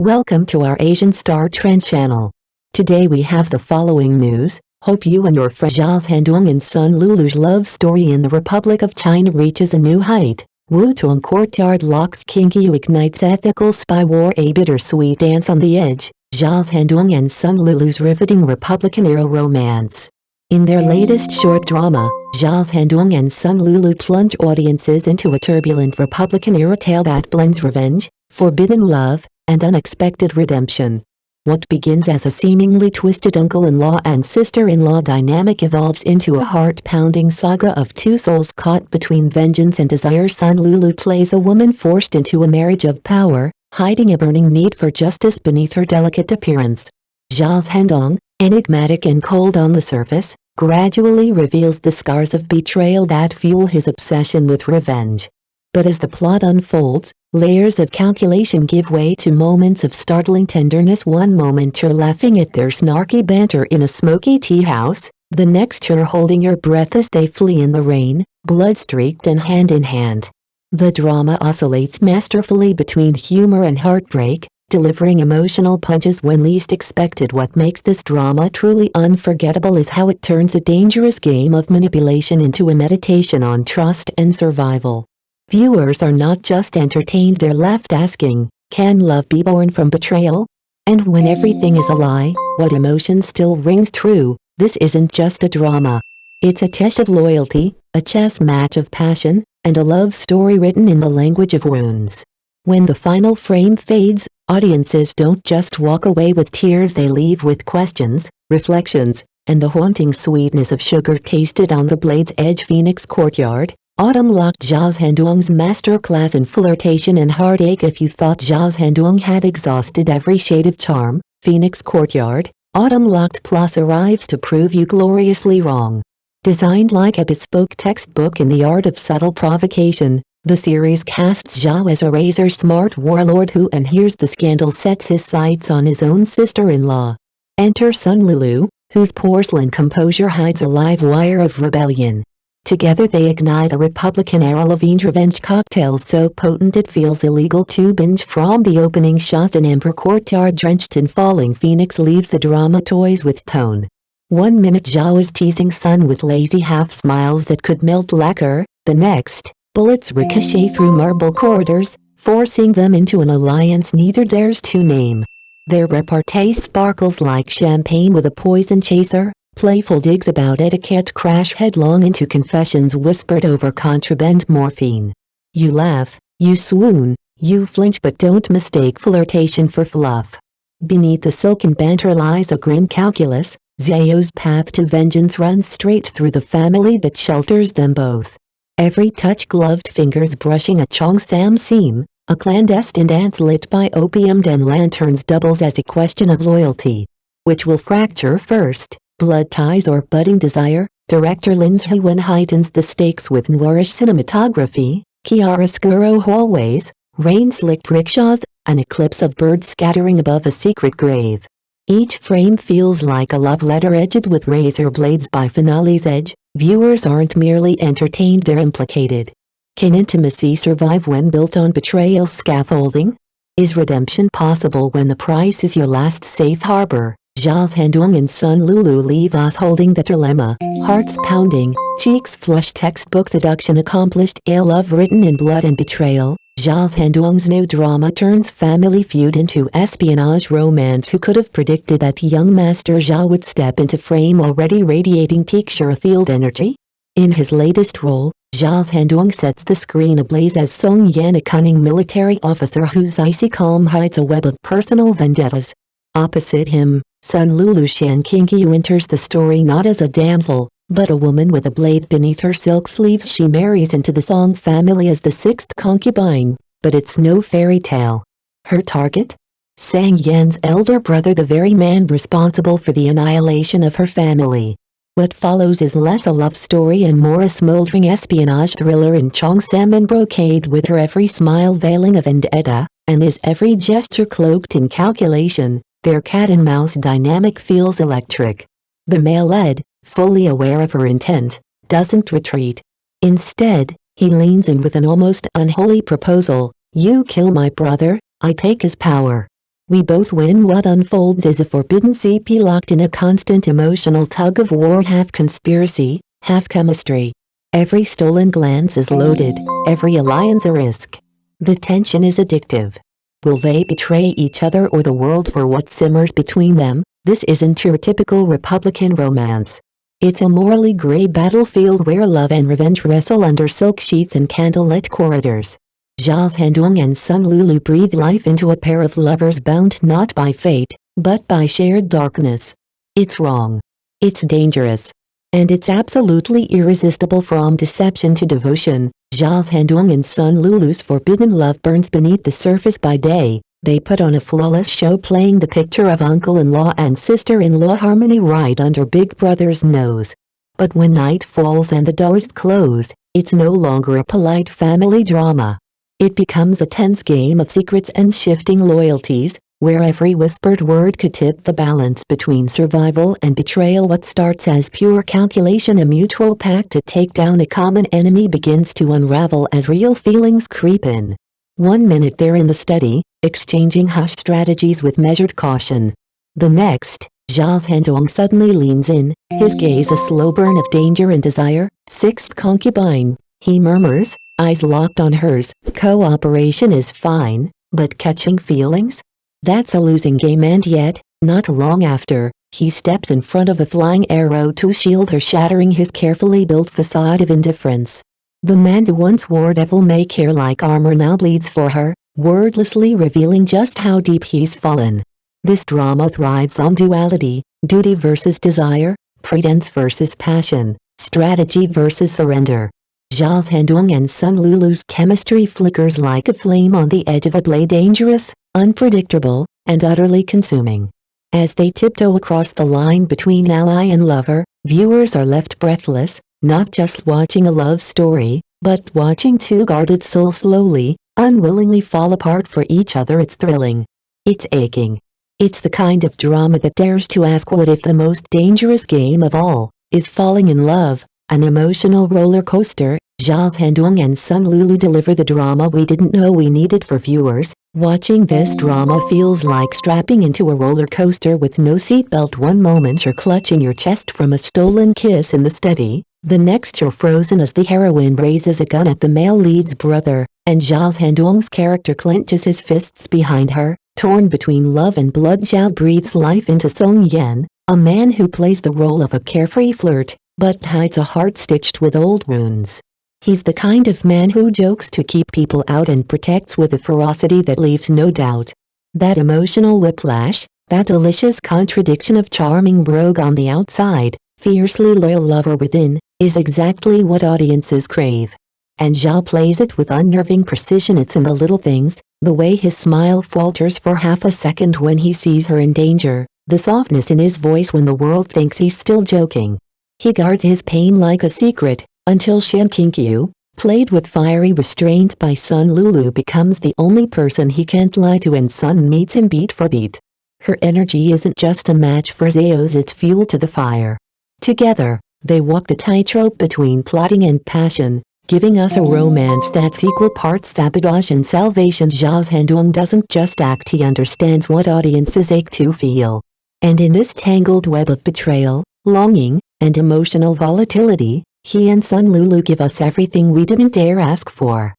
Welcome to our Asian Star Trend channel. Today we have the following news. Hope you and your friend Zhendong and son Lulu's love story in the Republic of China reaches a new height. Wutong Courtyard Locks Qingqiu ignites ethical spy war, a bittersweet dance on the edge. Zhendong and son Lulu's riveting Republican-era romance. In their latest short drama, Zhendong and son Lulu plunge audiences into a turbulent Republican-era tale that blends revenge, forbidden love, and unexpected redemption. What begins as a seemingly twisted uncle-in-law and sister-in-law dynamic evolves into a heart-pounding saga of two souls caught between vengeance and desire. Son Lulu plays a woman forced into a marriage of power, hiding a burning need for justice beneath her delicate appearance. Zhendong, enigmatic and cold on the surface, gradually reveals the scars of betrayal that fuel his obsession with revenge. But as the plot unfolds, layers of calculation give way to moments of startling tenderness. One moment you're laughing at their snarky banter in a smoky tea house, the next you're holding your breath as they flee in the rain, blood-streaked and hand in hand. The drama oscillates masterfully between humor and heartbreak, delivering emotional punches when least expected. What makes this drama truly unforgettable is how it turns a dangerous game of manipulation into a meditation on trust and survival. Viewers are not just entertained, they're left asking, can love be born from betrayal? And when everything is a lie, what emotion still rings true? This isn't just a drama. It's a test of loyalty, a chess match of passion, and a love story written in the language of wounds. When the final frame fades, audiences don't just walk away with tears, they leave with questions, reflections, and the haunting sweetness of sugar tasted on the blade's edge. Phoenix Courtyard, Autumn locked. Zhendong's masterclass in flirtation and heartache. If you thought Zhendong had exhausted every shade of charm, Phoenix Courtyard, Autumn Locked Plus arrives to prove you gloriously wrong. Designed like a bespoke textbook in the art of subtle provocation, the series casts Zhao as a razor-smart warlord who, and here's the scandal, sets his sights on his own sister-in-law. Enter son Lulu, whose porcelain composure hides a live wire of rebellion. Together they ignite a Republican-era revenge cocktail so potent it feels illegal to binge. From the opening shot, an Emperor Courtyard drenched in falling Phoenix leaves the drama toys with tone. 1 minute Zhao is teasing son with lazy half-smiles that could melt lacquer, the next, bullets ricochet through marble corridors, forcing them into an alliance neither dares to name. Their repartee sparkles like champagne with a poison chaser. Playful digs about etiquette crash headlong into confessions whispered over contraband morphine. You laugh, you swoon, you flinch, but don't mistake flirtation for fluff. Beneath the silken banter lies a grim calculus. Zhao's path to vengeance runs straight through the family that shelters them both. Every touch, gloved fingers brushing a cheongsam seam, a clandestine dance lit by opium-den lanterns, doubles as a question of loyalty. Which will fracture first? Blood ties or budding desire? Director Lin Zhiwen heightens the stakes with noirish cinematography, chiaroscuro hallways, rain-slicked rickshaws, an eclipse of birds scattering above a secret grave. Each frame feels like a love letter edged with razor blades. By finale's edge, viewers aren't merely entertained, they're implicated. Can intimacy survive when built on betrayal's scaffolding? Is redemption possible when the price is your last safe harbor? Zhendong and son Lulu leave us holding the dilemma, hearts pounding, cheeks flushed. Textbook seduction accomplished, a love written in blood and betrayal. Zhendong's new drama turns family feud into espionage romance. Who could have predicted that young Master Zhao would step into frame already radiating peak Sheffield energy? In his latest role, Zhendong sets the screen ablaze as Song Yan, a cunning military officer whose icy calm hides a web of personal vendettas. Opposite him, son Lulu Qingqiu enters the story not as a damsel, but a woman with a blade beneath her silk sleeves. She marries into the Song family as the sixth concubine, but it's no fairy tale. Her target? Sang Yan's elder brother, the very man responsible for the annihilation of her family. What follows is less a love story and more a smoldering espionage thriller in cheongsam and brocade, with her every smile veiling a vendetta, and his every gesture cloaked in calculation. Their cat-and-mouse dynamic feels electric. The male lead, fully aware of her intent, doesn't retreat. Instead, he leans in with an almost unholy proposal. You kill my brother, I take his power. We both win. What unfolds is a forbidden CP locked in a constant emotional tug-of-war, half conspiracy, half chemistry. Every stolen glance is loaded, every alliance a risk. The tension is addictive. Will they betray each other or the world for what simmers between them? This isn't your typical Republican romance. It's a morally gray battlefield where love and revenge wrestle under silk sheets and candlelit corridors. Zhao Zhendong and son Lulu breathe life into a pair of lovers bound not by fate, but by shared darkness. It's wrong. It's dangerous. And it's absolutely irresistible. From deception to devotion, Zhao Zhendong and son Lulu's forbidden love burns beneath the surface. By day, they put on a flawless show, playing the picture of uncle-in-law and sister-in-law harmony right under Big Brother's nose. But when night falls and the doors close, it's no longer a polite family drama. It becomes a tense game of secrets and shifting loyalties, where every whispered word could tip the balance between survival and betrayal. What starts as pure calculation, a mutual pact to take down a common enemy, begins to unravel as real feelings creep in. 1 minute they're in the study, exchanging hush strategies with measured caution. The next, Zhao Zhendong suddenly leans in, his gaze a slow burn of danger and desire. Sixth concubine, he murmurs, eyes locked on hers. Cooperation is fine, but catching feelings? That's a losing game. And yet, not long after, he steps in front of a flying arrow to shield her, shattering his carefully built facade of indifference. The man who once wore devil-may-care like armor now bleeds for her, wordlessly revealing just how deep he's fallen. This drama thrives on duality, duty versus desire, pretense versus passion, strategy versus surrender. Zhao Zhendong and son Lulu's chemistry flickers like a flame on the edge of a blade, dangerous, unpredictable, and utterly consuming. As they tiptoe across the line between ally and lover, viewers are left breathless, not just watching a love story, but watching two guarded souls slowly, unwillingly fall apart for each other. It's thrilling. It's aching. It's the kind of drama that dares to ask, what if the most dangerous game of all is falling in love? An emotional roller coaster. Zhao Zhendong and son Lulu deliver the drama we didn't know we needed. For viewers, watching this drama feels like strapping into a roller coaster with no seatbelt. 1 moment you're clutching your chest from a stolen kiss in the study, the next you're frozen as the heroine raises a gun at the male lead's brother, and Zhao Zhendong's character clenches his fists behind her. Torn between love and blood, Zhao breathes life into Song Yan, a man who plays the role of a carefree flirt, but hides a heart stitched with old wounds. He's the kind of man who jokes to keep people out and protects with a ferocity that leaves no doubt. That emotional whiplash, that delicious contradiction of charming rogue on the outside, fiercely loyal lover within, is exactly what audiences crave. And Zhao plays it with unnerving precision. It's in the little things, the way his smile falters for half a second when he sees her in danger, the softness in his voice when the world thinks he's still joking. He guards his pain like a secret, until Qingqiu, played with fiery restraint by son Lulu, becomes the only person he can't lie to, and son meets him beat for beat. Her energy isn't just a match for Zhao's, it's fuel to the fire. Together, they walk the tightrope between plotting and passion, giving us a romance that's equal parts sabotage and salvation. Zhao Zhendong doesn't just act, he understands what audiences ache to feel. And in this tangled web of betrayal, longing, and emotional volatility, he and son Lulu give us everything we didn't dare ask for.